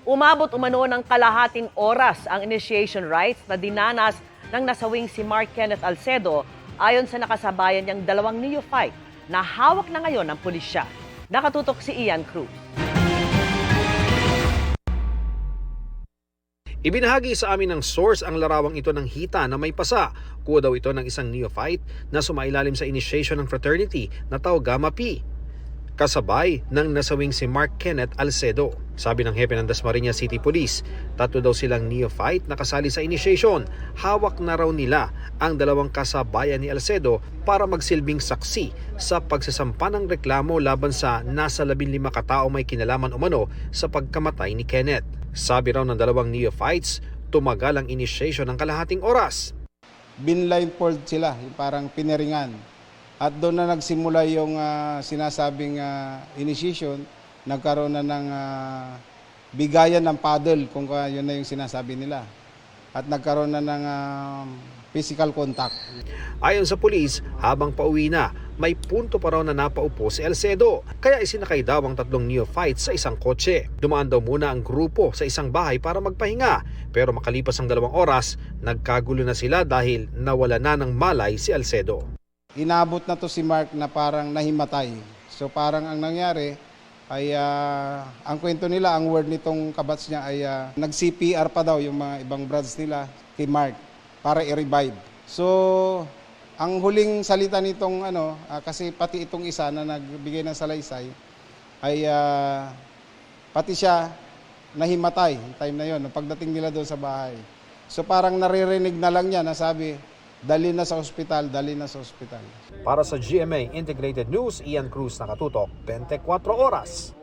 Umabot umano ng kalahating oras ang initiation rites na dinanas ng nasawing si Mark Kenneth Alcedo ayon sa nakasabayan niyang dalawang neophyte na hawak na ngayon ng pulisya. Nakatutok si Ian Cruz. Ibinahagi sa amin ng source ang larawang ito ng hita na may pasa. Kuha daw ito ng isang neophyte na sumailalim sa initiation ng fraternity na Tau Gamma Pi, kasabay ng nasawing si Mark Kenneth Alcedo. Sabi ng hepe ng Dasmariñas City Police, 3 daw silang neophyte na kasali sa initiation. Hawak na raw nila ang 2 kasabayan ni Alcedo para magsilbing saksi sa pagsasampa ng reklamo laban sa nasa 15 katao may kinalaman umano sa pagkamatay ni Kenneth. Sabi raw ng 2 neophytes, tumagal ang initiation ng kalahating oras. Binblindfold sila, parang piniringan. At doon na nagsimula yung sinasabing initiation, nagkaroon na ng bigayan ng paddle, kung yun na yung sinasabi nila. At nagkaroon na ng physical contact. Ayon sa pulis, habang pauwi na, may punto pa raw na napaupo si Alcedo. Kaya isinakay daw ang 3 neophytes sa isang kotse. Dumaan daw muna ang grupo sa isang bahay para magpahinga. Pero makalipas ang 2 oras, nagkagulo na sila dahil nawala na ng malay si Alcedo. Inabot na to si Mark na parang nahimatay. So parang ang nangyari ay ang kwento nila, ang word nitong kabats niya ay nag-CPR pa daw yung mga ibang brads nila kay Mark para i-revive. So ang huling salita nitong kasi pati itong isa na nagbigay ng salaysay ay pati siya nahimatay time na yon pagdating nila doon sa bahay. So parang naririnig na lang niya na sabi, dali na sa ospital, dali na sa ospital. Para sa GMA Integrated News, Ian Cruz, nakatutok 24 oras.